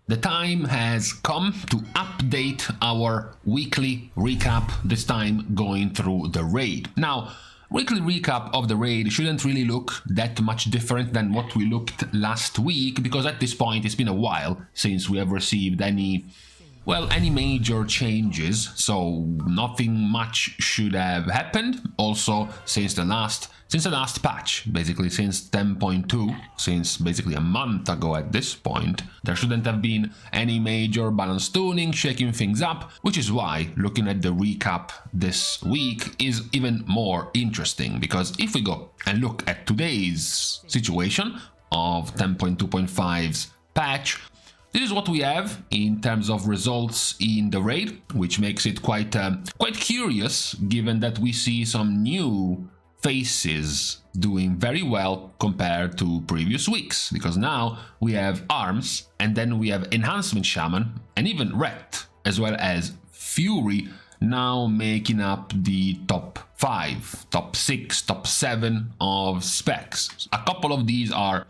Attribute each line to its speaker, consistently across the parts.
Speaker 1: The time has come to update our weekly recap, this time going through the raid. Now, weekly recap of the raid shouldn't really look that much different than what we looked last week, because at this point it's been a while since we have received any major changes, so nothing much should have happened. Also, since the last patch, basically since 10.2, since basically a month ago at this point, there shouldn't have been any major balance tuning, shaking things up, which is why looking at the recap this week is even more interesting, because if we go and look at today's situation of 10.2.5's patch, this is what we have in terms of results in the raid, which makes it quite curious, given that we see some new faces doing very well compared to previous weeks, because now we have Arms, and then we have Enhancement Shaman, and even Ret, as well as Fury, now making up the top 5, top 6, top 7 of specs. A couple of these are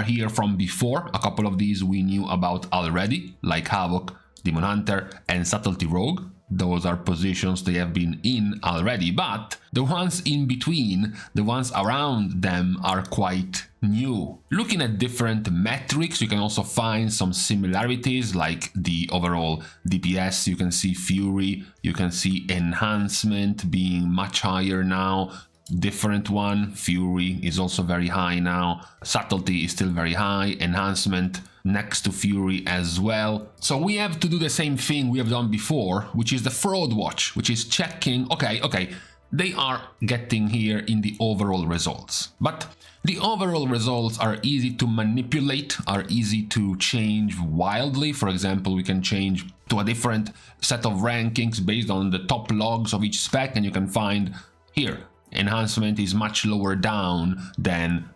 Speaker 1: here from before, a couple of these we knew about already, like Havoc, Demon Hunter, and Subtlety Rogue. Those are positions they have been in already, but the ones in between, the ones around them, are quite new. Looking at different metrics, you can also find some similarities, like the overall DPS. You can see Fury, you can see Enhancement being much higher now. Different one, Fury is also very high now, Subtlety is still very high, Enhancement next to Fury as well. So we have to do the same thing we have done before, which is the fraud watch, which is checking, okay, they are getting here in the overall results, but the overall results are easy to manipulate, are easy to change wildly. For example, we can change to a different set of rankings based on the top logs of each spec, and you can find here Enhancement is much lower down than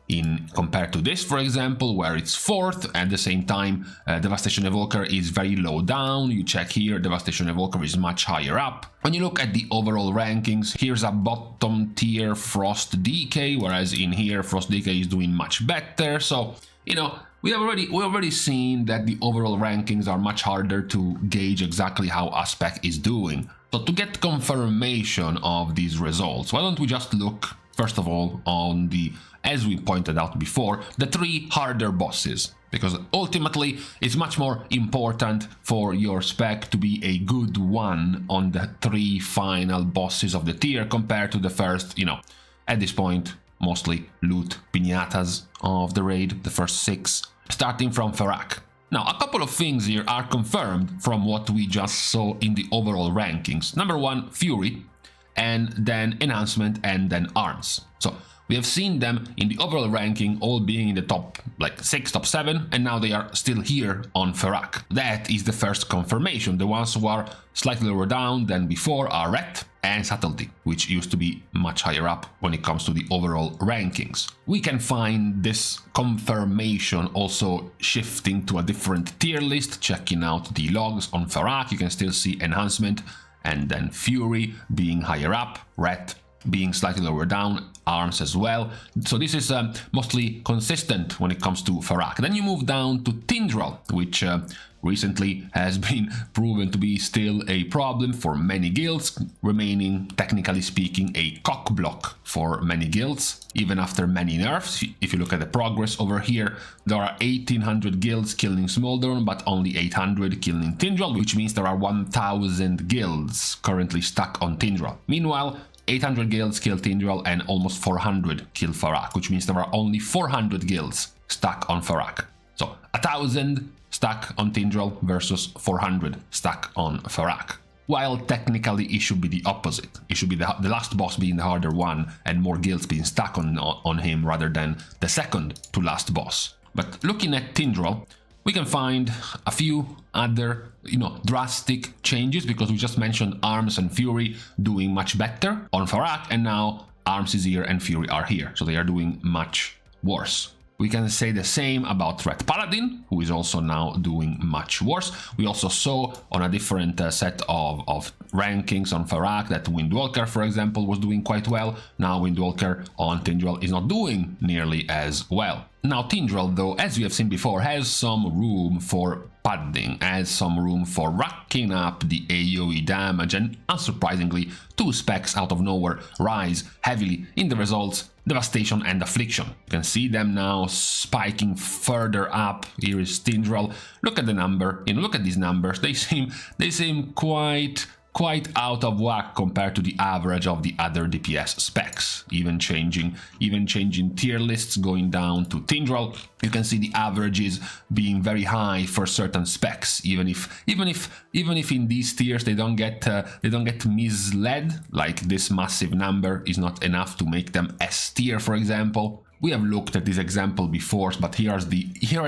Speaker 1: compared to this, for example, where it's 4th. At the same time, Devastation Evoker is very low down. You check here, Devastation Evoker is much higher up. When you look at the overall rankings, here's a bottom tier Frost DK, whereas in here Frost DK is doing much better. So, you know, we've already seen that the overall rankings are much harder to gauge exactly how a spec is doing. So to get confirmation of these results, why don't we just look, first of all, on the, as we pointed out before, the 3 harder bosses, because ultimately it's much more important for your spec to be a good one on the 3 final bosses of the tier compared to the first, you know, at this point, mostly loot piñatas of the raid, the first 6, starting from Fyrakk. Now, a couple of things here are confirmed from what we just saw in the overall rankings. Number 1, Fury, and then Enhancement, and then Arms. So we have seen them in the overall ranking all being in the top 6, top 7, and now they are still here on Fyrakk. That is the first confirmation. The ones who are slightly lower down than before are Ret and Subtlety, which used to be much higher up when it comes to the overall rankings. We can find this confirmation also shifting to a different tier list, checking out the logs on Fyrakk. You can still see Enhancement and then Fury being higher up, Ret being slightly lower down, Arms as well. So this is mostly consistent when it comes to Fyrakk. Then you move down to Tindral, which recently has been proven to be still a problem for many guilds, remaining, technically speaking, a cockblock for many guilds, even after many nerfs. If you look at the progress over here, there are 1800 guilds killing Smoldern, but only 800 killing Tindral, which means there are 1000 guilds currently stuck on Tindral. Meanwhile, 800 guilds kill Tindral and almost 400 kill Fyrakk, which means there are only 400 guilds stuck on Fyrakk. So 1000 stuck on Tindral versus 400 stuck on Fyrakk. While technically it should be the opposite. It should be the last boss being the harder one and more guilds being stuck on him rather than the second to last boss. But looking at Tindral, we can find a few other, drastic changes, because we just mentioned Arms and Fury doing much better on Fyrakk, and now Arms is here and Fury are here, so they are doing much worse. We can say the same about Red Paladin, who is also now doing much worse. We also saw on a different set of rankings on Fyrakk that Windwalker, for example, was doing quite well. Now Windwalker on Tindral is not doing nearly as well. Now Tindral, though, as we have seen before, has some room for padding, has some room for racking up the AoE damage, and unsurprisingly, two specs out of nowhere rise heavily in the results: Devastation and Affliction. You can see them now spiking further up. Here is Tindral. Look at the number, look at these numbers. They seem quite out of whack compared to the average of the other DPS specs. Even changing tier lists, going down to Tindral, you can see the averages being very high for certain specs. Even if in these tiers they don't get misled, like this massive number is not enough to make them S tier, for example. We have looked at this example before, but here are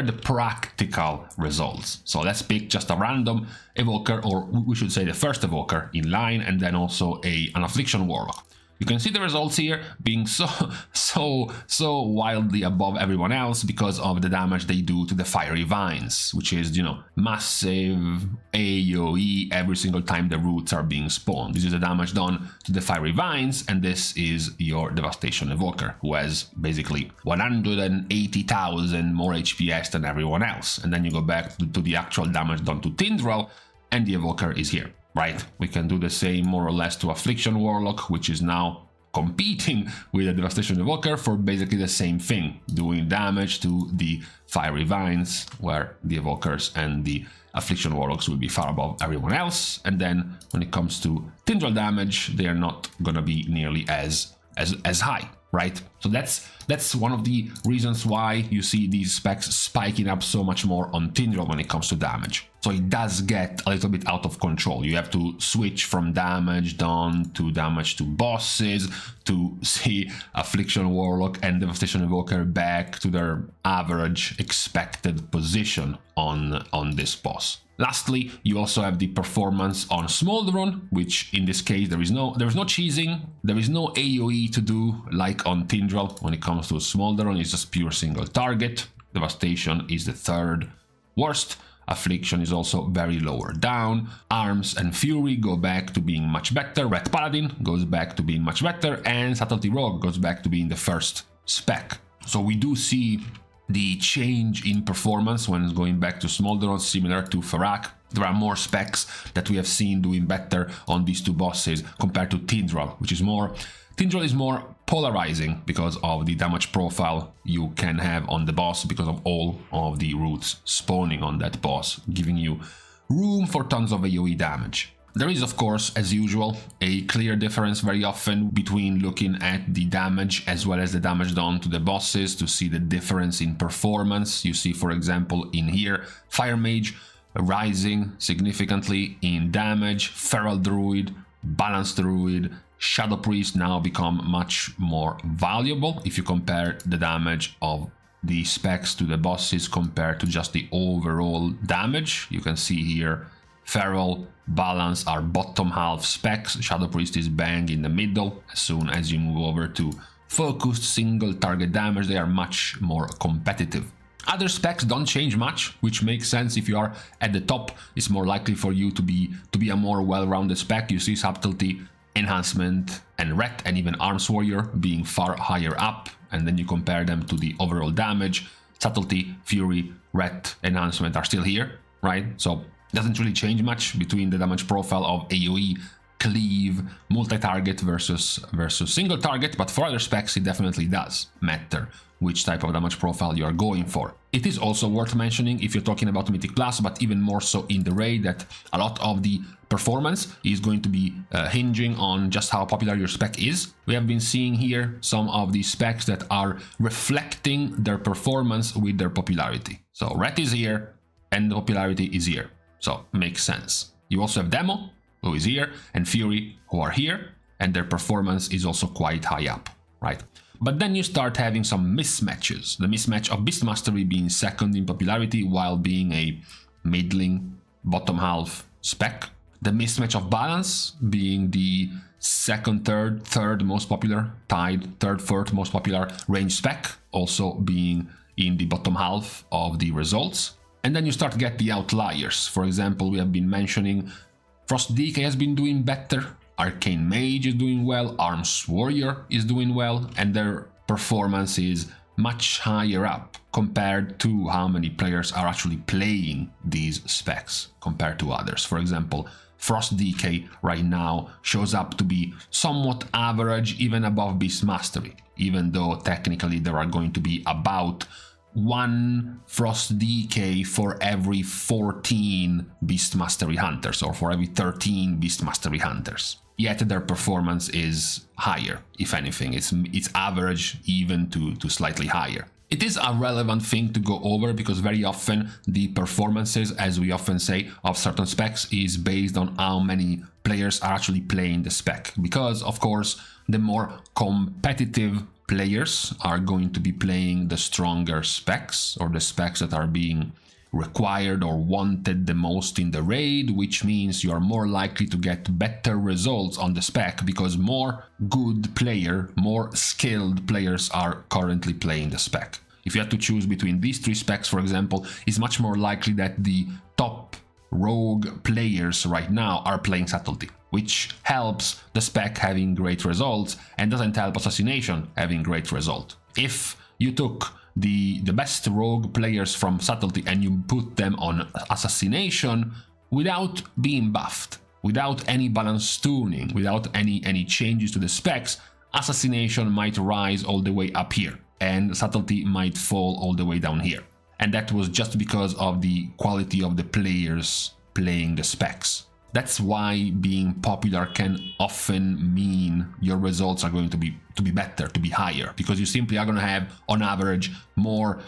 Speaker 1: the practical results. So let's pick just a random evoker, or we should say the first evoker in line, and then also an Affliction Warlock. You can see the results here being so wildly above everyone else because of the damage they do to the Fiery Vines, which is, massive AoE every single time the roots are being spawned. This is the damage done to the Fiery Vines, and this is your Devastation Evoker, who has basically 180,000 more HPS than everyone else. And then you go back to the actual damage done to Tindral, and the Evoker is here. Right, we can do the same more or less to Affliction Warlock, which is now competing with the Devastation Evoker for basically the same thing, doing damage to the Fiery Vines, where the Evokers and the Affliction Warlocks will be far above everyone else. And then when it comes to Tindral damage, they are not gonna be nearly as high, right? So that's one of the reasons why you see these specs spiking up so much more on Tindral when it comes to damage. So it does get a little bit out of control. You have to switch from damage done to damage to bosses to see Affliction Warlock and Devastation Evoker back to their average expected position on this boss. Lastly, you also have the performance on Smolderon, which in this case there is no cheesing, there is no AoE to do like on Tindral. When it comes to Smolderon, it's just pure single target. Devastation is the third worst. Affliction is also very lower down. Arms and Fury go back to being much better. Red Paladin goes back to being much better, and Subtlety Rogue goes back to being the first spec. So we do see the change in performance when it's going back to Smolderon, similar to Fyrakk. There are more specs that we have seen doing better on these two bosses compared to Tindral, Tindral is more polarizing because of the damage profile you can have on the boss, because of all of the roots spawning on that boss, giving you room for tons of AoE damage. There is, of course, as usual, a clear difference very often between looking at the damage as well as the damage done to the bosses to see the difference in performance. You see, for example, in here, Fire Mage rising significantly in damage, Feral Druid, Balanced Druid, Shadow Priest now become much more valuable if you compare the damage of the specs to the bosses compared to just the overall damage. You can see here Feral, Balance are bottom half specs, Shadow Priest is bang in the middle. As soon as you move over to focused single target damage, they are much more competitive. Other specs don't change much, which makes sense. If you are at the top, it's more likely for you to be a more well-rounded spec. You see Subtlety, Enhancement, and Ret, and even Arms Warrior being far higher up, and then you compare them to the overall damage. Subtlety, Fury, Ret, Enhancement are still here, right? So it doesn't really change much between the damage profile of AoE, Cleave, multi-target versus single target, but for other specs it definitely does matter which type of damage profile you are going for. It is also worth mentioning, if you're talking about Mythic Plus, but even more so in the raid, that a lot of the performance is going to be hinging on just how popular your spec is. We have been seeing here some of the specs that are reflecting their performance with their popularity. So Ret is here and the popularity is here, so makes sense. You also have Demo, who is here, and Fury, who are here, and their performance is also quite high up, right? But then you start having some mismatches. The mismatch of Beast Mastery being second in popularity while being a middling bottom half spec. The mismatch of Balance being the second, third most popular, tied third, fourth most popular range spec, also being in the bottom half of the results. And then you start to get the outliers. For example, we have been mentioning Frost DK has been doing better, Arcane Mage is doing well, Arms Warrior is doing well, and their performance is much higher up compared to how many players are actually playing these specs compared to others. For example, Frost Decay right now shows up to be somewhat average, even above Beast Mastery, even though technically there are going to be about 1 Frost Decay for every 14 Beast Mastery Hunters, or for every 13 Beast Mastery Hunters. Yet their performance is higher, if anything. It's average even to slightly higher. It is a relevant thing to go over because very often the performances, as we often say, of certain specs is based on how many players are actually playing the spec. Because, of course, the more competitive players are going to be playing the stronger specs, or the specs that are being required or wanted the most in the raid, which means you are more likely to get better results on the spec because more skilled players are currently playing the spec. If you had to choose between these 3 specs, for example, it's much more likely that the top rogue players right now are playing Subtlety, which helps the spec having great results and doesn't help Assassination having great result. If you took the best rogue players from Subtlety and you put them on Assassination without being buffed, without any balance tuning, without any changes to the specs, Assassination might rise all the way up here and Subtlety might fall all the way down here. And that was just because of the quality of the players playing the specs. That's why being popular can often mean your results are going to be better, to be higher, because you simply are going to have, on average, more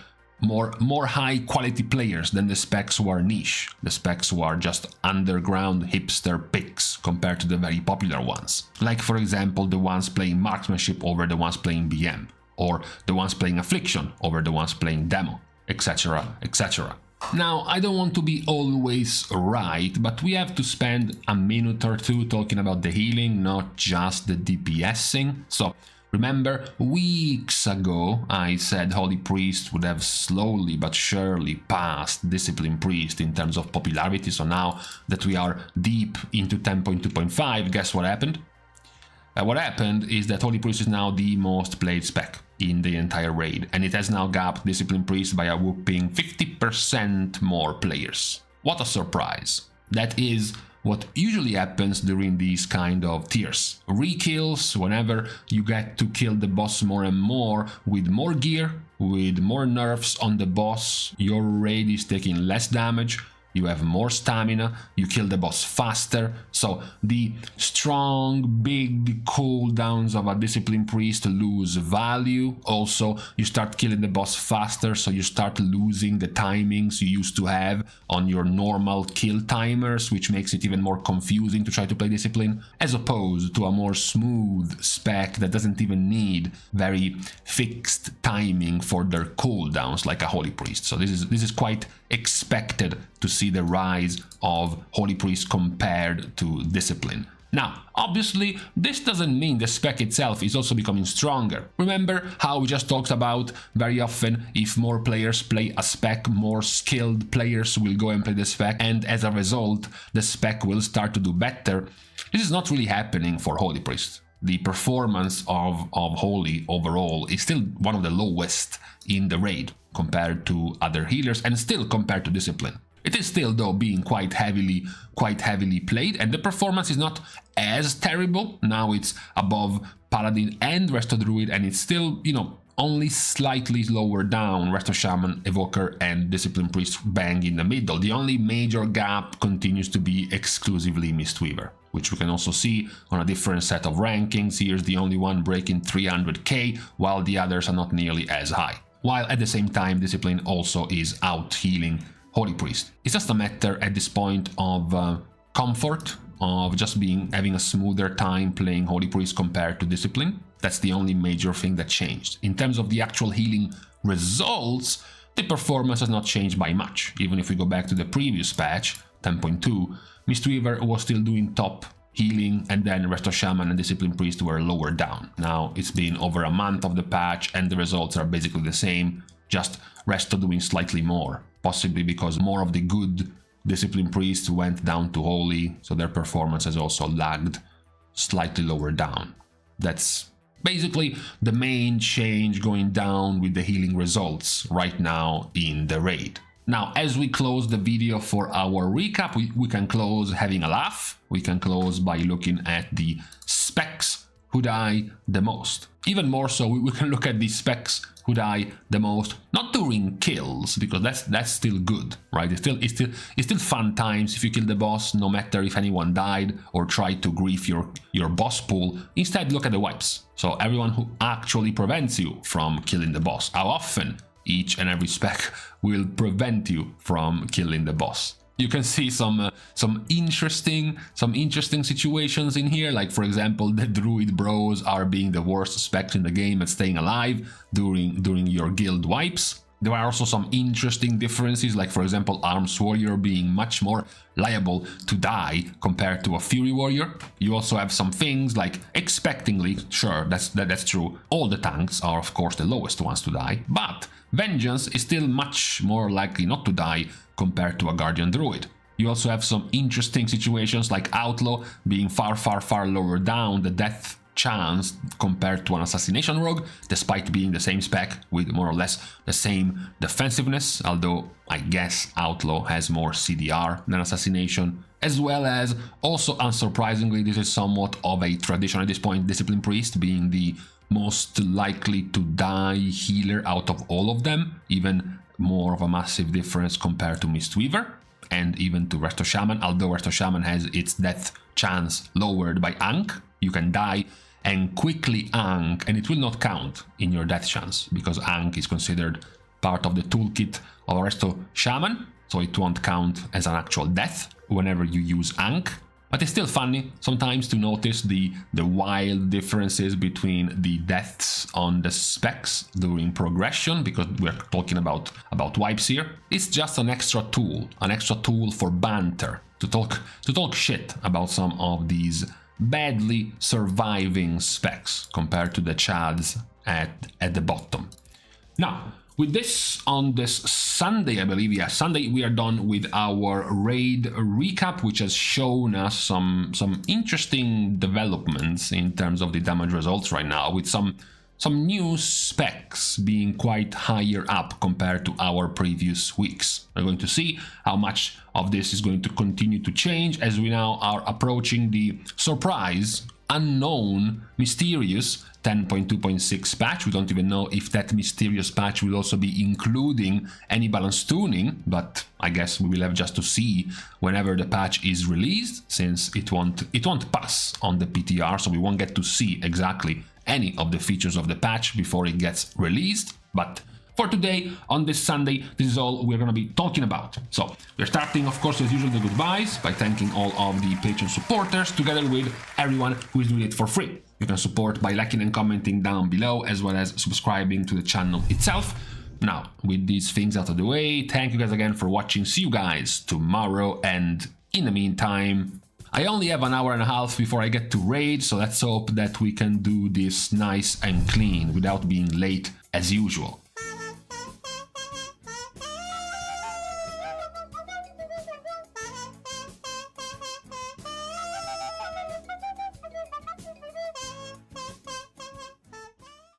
Speaker 1: high quality players than the specs who are niche, the specs who are just underground hipster picks compared to the very popular ones. Like, for example, the ones playing marksmanship over the ones playing BM, or the ones playing affliction over the ones playing demo, etc, etc. Now, I don't want to be always right, but we have to spend a minute or two talking about the healing, not just the DPSing. So, remember, weeks ago I said Holy Priest would have slowly but surely passed Discipline Priest in terms of popularity, so now that we are deep into 10.2.5, guess what happened? What happened is that Holy Priest is now the most played spec in the entire raid, and it has now gapped Discipline Priest by a whopping 50% more players. What a surprise. That is what usually happens during these kind of tiers. Rekills, whenever you get to kill the boss more and more with more gear, with more nerfs on the boss, your raid is taking less damage, you have more stamina, you kill the boss faster, so the strong, big cooldowns of a Discipline Priest lose value. Also, you start killing the boss faster, so you start losing the timings you used to have on your normal kill timers, which makes it even more confusing to try to play Discipline, as opposed to a more smooth spec that doesn't even need very fixed timing for their cooldowns like a Holy Priest. So this is quite expected to see the rise of Holy Priest compared to Discipline. Now, obviously, this doesn't mean the spec itself is also becoming stronger. Remember how we just talked about very often if more players play a spec, more skilled players will go and play the spec, and as a result, the spec will start to do better. This is not really happening for Holy Priest. The performance of Holy overall is still one of the lowest in the raid compared to other healers and still compared to Discipline. It is still, though, being quite heavily played, and the performance is not as terrible. Now it's above Paladin and Resto Druid, and it's still, only slightly lower down Resto Shaman, Evoker, and Discipline Priest bang in the middle. The only major gap continues to be exclusively Mistweaver, which we can also see on a different set of rankings. Here's the only one breaking 300k, while the others are not nearly as high. While at the same time, Discipline also is out-healing Holy Priest. It's just a matter at this point of comfort, of just having a smoother time playing Holy Priest compared to Discipline. That's the only major thing that changed. In terms of the actual healing results, the performance has not changed by much. Even if we go back to the previous patch, 10.2, Mistweaver was still doing top healing, and then Resto Shaman and Discipline Priest were lower down. Now it's been over a month of the patch and the results are basically the same, just Resto doing slightly more, possibly because more of the good Discipline Priests went down to Holy, so their performance has also lagged slightly lower down. That's basically the main change going down with the healing results right now in the raid. Now, as we close the video for our recap, we can close having a laugh. We can close by looking at the specs who die the most. Even more so, we can look at the specs who die the most, not during kills, because that's still good, right? It's still fun times if you kill the boss, no matter if anyone died or tried to grief your boss pool. Instead, look at the wipes. So everyone who actually prevents you from killing the boss. How often each and every spec will prevent you from killing the boss. You can see some interesting situations in here, like for example the druid bros are being the worst specs in the game at staying alive during your guild wipes. There are also some interesting differences, like for example Arms Warrior being much more liable to die compared to a Fury Warrior. You also have some things like expectingly, sure, that's true, all the tanks are of course the lowest ones to die, but Vengeance is still much more likely not to die compared to a Guardian Druid. You also have some interesting situations like Outlaw being far lower down the death chance compared to an Assassination Rogue, despite being the same spec with more or less the same defensiveness, although I guess Outlaw has more CDR than Assassination, as well as, also unsurprisingly, this is somewhat of a tradition at this point, Discipline Priest being the most likely to die healer out of all of them, even more of a massive difference compared to Mistweaver and even to Resto Shaman, although Resto Shaman has its death chance lowered by Ankh. You can die and quickly Ankh, and it will not count in your death chance, because Ankh is considered part of the toolkit of Resto Shaman, so it won't count as an actual death whenever you use Ankh. But it's still funny sometimes to notice the wild differences between the deaths on the specs during progression, because we're talking about wipes here. It's just an extra tool for banter, to talk shit about some of these badly surviving specs compared to the chads at the bottom. Now, with this, on this Sunday, I believe, yeah, Sunday, we are done with our raid recap, which has shown us some interesting developments in terms of the damage results right now, with some new specs being quite higher up compared to our previous weeks. We're going to see how much of this is going to continue to change as we now are approaching the surprise, unknown, mysterious 10.2.6 patch. We don't even know if that mysterious patch will also be including any balance tuning, but I guess we will have just to see whenever the patch is released, since it won't pass on the PTR, so we won't get to see exactly any of the features of the patch before it gets released. But for today, on this Sunday, this is all we're going to be talking about. So we're starting, of course, as usual, the goodbyes by thanking all of the Patreon supporters, together with everyone who is doing it for free. You can support by liking and commenting down below, as well as subscribing to the channel itself. Now, with these things out of the way, thank you guys again for watching. See you guys tomorrow, and in the meantime, I only have an hour and a half before I get to raid, so let's hope that we can do this nice and clean without being late as usual.